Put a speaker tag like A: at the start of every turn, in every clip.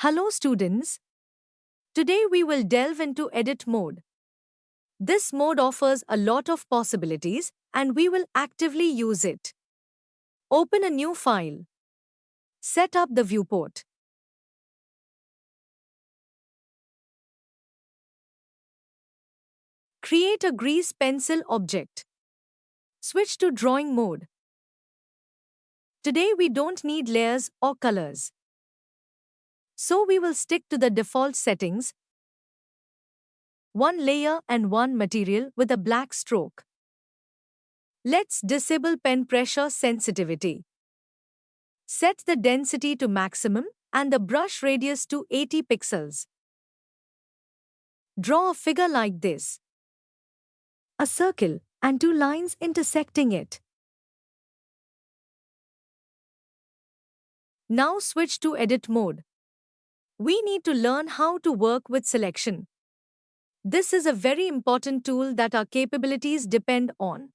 A: Hello students. Today we will delve into edit mode. This mode offers a lot of possibilities and we will actively use it. Open a new file. Set up the viewport. Create a grease pencil object. Switch to drawing mode. Today we don't need layers or colors. So we will stick to the default settings. One layer and one material with a black stroke. Let's disable pen pressure sensitivity. Set the density to maximum and the brush radius to 80 pixels. Draw a figure like this. A circle and two lines intersecting it. Now switch to edit mode. We need to learn how to work with selection. This is a very important tool that our capabilities depend on.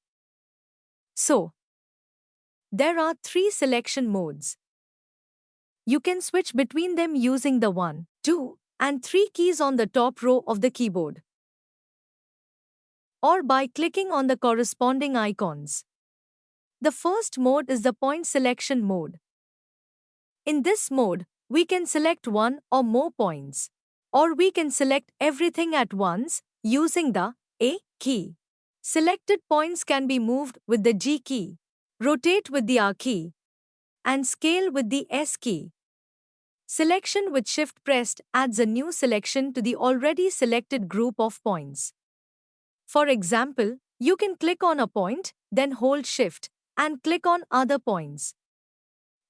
A: So, there are 3 selection modes. You can switch between them using the 1, 2, and 3 keys on the top row of the keyboard, or by clicking on the corresponding icons. The first mode is the point selection mode. In this mode, we can select one or more points, or we can select everything at once using the A key. Selected points can be moved with the G key, rotate with the R key, and scale with the S key. Selection with Shift pressed adds a new selection to the already selected group of points. For example, you can click on a point, then hold Shift, and click on other points.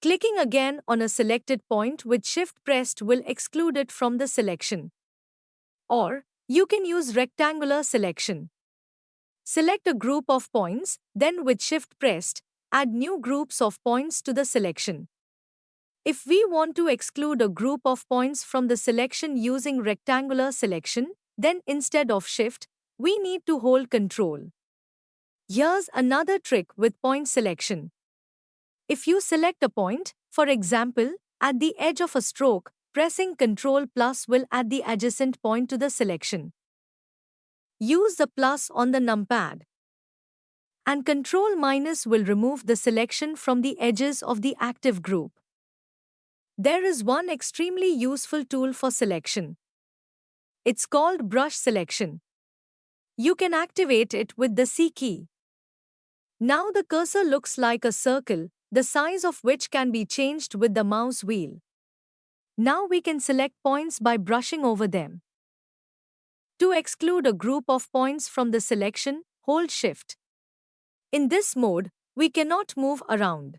A: Clicking again on a selected point with Shift pressed will exclude it from the selection. Or, you can use rectangular selection. Select a group of points, then with Shift pressed, add new groups of points to the selection. If we want to exclude a group of points from the selection using rectangular selection, then instead of Shift, we need to hold Ctrl. Here's another trick with point selection. If you select a point, for example, at the edge of a stroke, pressing Ctrl+ will add the adjacent point to the selection. Use the plus on the numpad. And Ctrl- will remove the selection from the edges of the active group. There is one extremely useful tool for selection. It's called brush selection. You can activate it with the C key. Now the cursor looks like a circle, the size of which can be changed with the mouse wheel. Now we can select points by brushing over them. To exclude a group of points from the selection, hold Shift. In this mode, we cannot move around.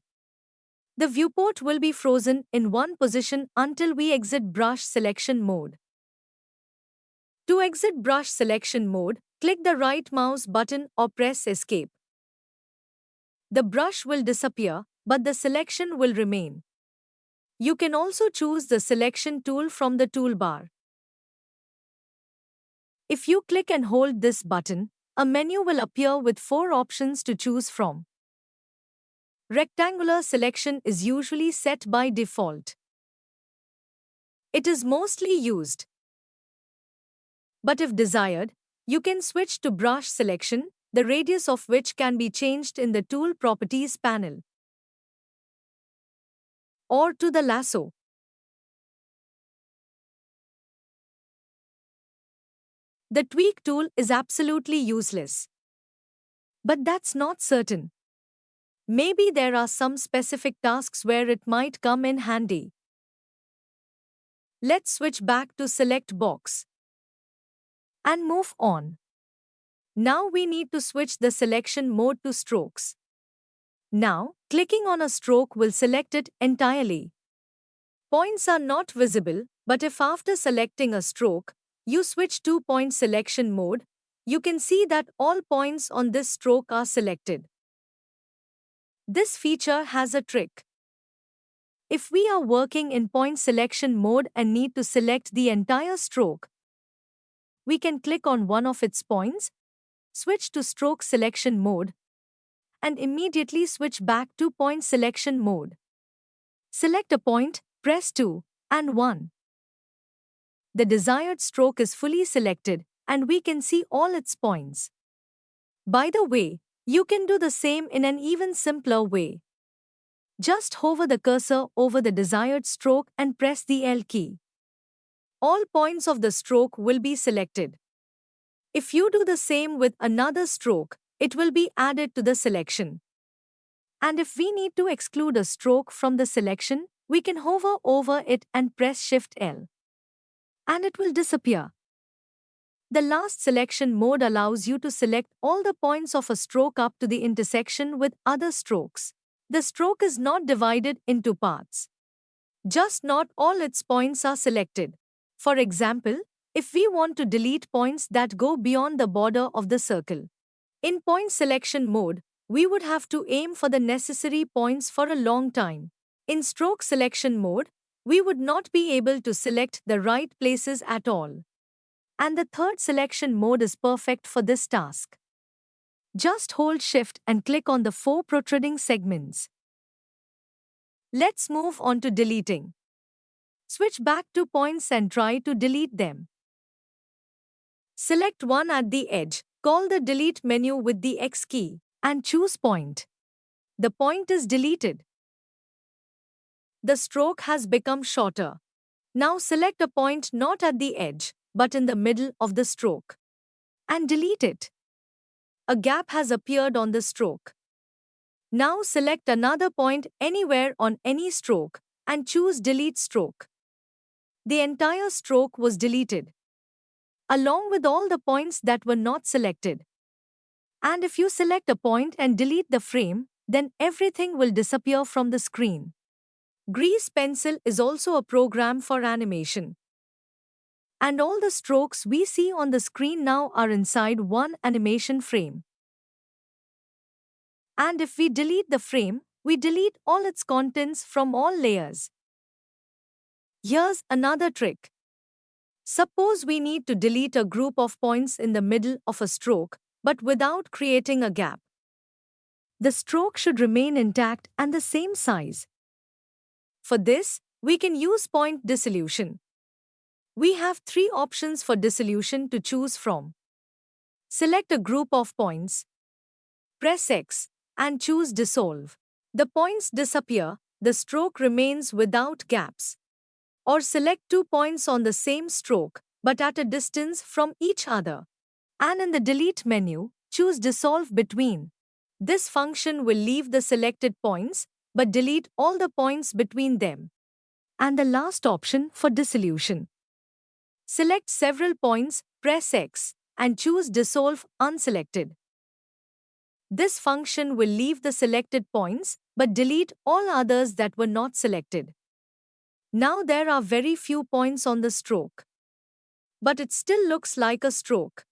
A: The viewport will be frozen in one position until we exit brush selection mode. To exit brush selection mode, click the right mouse button or press Escape. The brush will disappear, but the selection will remain. You can also choose the selection tool from the toolbar. If you click and hold this button, a menu will appear with 4 options to choose from. Rectangular selection is usually set by default. It is mostly used. But if desired, you can switch to brush selection, the radius of which can be changed in the Tool Properties panel, or to the lasso. The tweak tool is absolutely useless. But that's not certain. Maybe there are some specific tasks where it might come in handy. Let's switch back to Select Box and move on. Now we need to switch the selection mode to strokes. Now, clicking on a stroke will select it entirely. Points are not visible, but if after selecting a stroke, you switch to point selection mode, you can see that all points on this stroke are selected. This feature has a trick. If we are working in point selection mode and need to select the entire stroke, we can click on one of its points, switch to stroke selection mode, and immediately switch back to point selection mode. Select a point, press 2 and 1. the desired stroke is fully selected and we can see all its points. By the way, you can do the same in an even simpler way. Just hover the cursor over the desired stroke and press the L key. All points of the stroke will be selected. If you do the same with another stroke, it will be added to the selection. And if we need to exclude a stroke from the selection, we can hover over it and press Shift L. And it will disappear. The last selection mode allows you to select all the points of a stroke up to the intersection with other strokes. The stroke is not divided into parts. Just not all its points are selected. For example, if we want to delete points that go beyond the border of the circle. In point selection mode, we would have to aim for the necessary points for a long time. In stroke selection mode, we would not be able to select the right places at all. And the third selection mode is perfect for this task. Just hold Shift and click on the 4 protruding segments. Let's move on to deleting. Switch back to points and try to delete them. Select one at the edge, call the Delete menu with the X key, and choose Point. The point is deleted. The stroke has become shorter. Now select a point not at the edge, but in the middle of the stroke. And delete it. A gap has appeared on the stroke. Now select another point anywhere on any stroke, and choose Delete Stroke. The entire stroke was deleted, along with all the points that were not selected. And if you select a point and delete the frame, then everything will disappear from the screen. Grease Pencil is also a program for animation. And all the strokes we see on the screen now are inside one animation frame. And if we delete the frame, we delete all its contents from all layers. Here's another trick. Suppose we need to delete a group of points in the middle of a stroke, but without creating a gap. The stroke should remain intact and the same size. For this, we can use point dissolution. We have 3 options for dissolution to choose from. Select a group of points, press X, and choose Dissolve. The points disappear, the stroke remains without gaps. Or select 2 points on the same stroke, but at a distance from each other. And in the Delete menu, choose Dissolve Between. This function will leave the selected points, but delete all the points between them. And the last option for dissolution. Select several points, press X, and choose Dissolve Unselected. This function will leave the selected points, but delete all others that were not selected. Now there are very few points on the stroke. But it still looks like a stroke.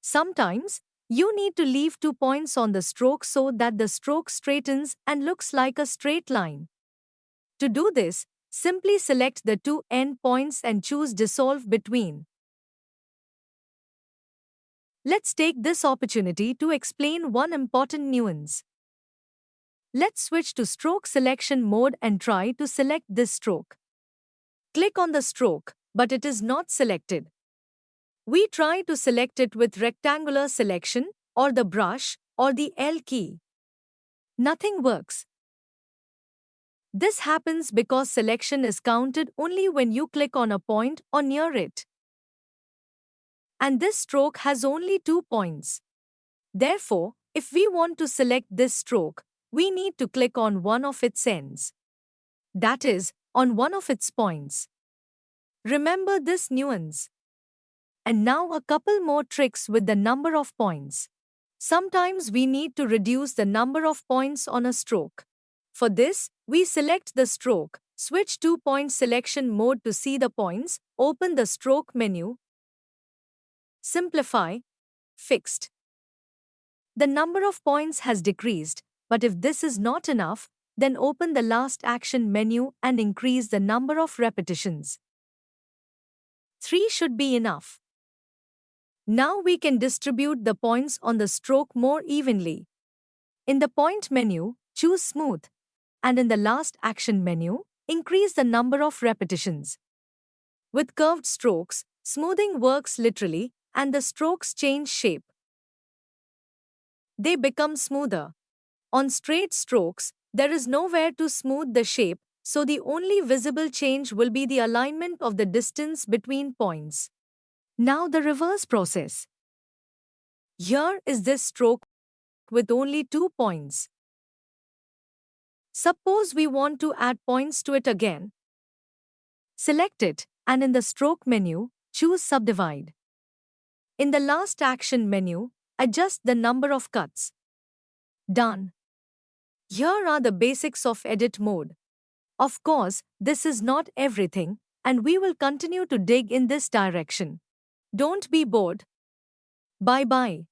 A: Sometimes, you need to leave 2 points on the stroke so that the stroke straightens and looks like a straight line. To do this, simply select the 2 end points and choose Dissolve Between. Let's take this opportunity to explain one important nuance. Let's switch to stroke selection mode and try to select this stroke. Click on the stroke, but it is not selected. We try to select it with rectangular selection, or the brush, or the L key. Nothing works. This happens because selection is counted only when you click on a point or near it. And this stroke has only 2 points. Therefore, if we want to select this stroke, we need to click on one of its ends. That is, on one of its points. Remember this nuance. And now a couple more tricks with the number of points. Sometimes we need to reduce the number of points on a stroke. For this, we select the stroke, switch to point selection mode to see the points, open the stroke menu, simplify, fixed. The number of points has decreased, but if this is not enough, then open the last action menu and increase the number of repetitions. 3 should be enough. Now we can distribute the points on the stroke more evenly. In the point menu, choose Smooth, and in the last action menu, increase the number of repetitions. With curved strokes, smoothing works literally, and the strokes change shape. They become smoother. On straight strokes, there is nowhere to smooth the shape, so the only visible change will be the alignment of the distance between points. Now the reverse process. Here is this stroke with only 2 points. Suppose we want to add points to it again. Select it, and in the stroke menu, choose Subdivide. In the last action menu, adjust the number of cuts. Done. Here are the basics of edit mode. Of course, this is not everything, and we will continue to dig in this direction. Don't be bored. Bye bye.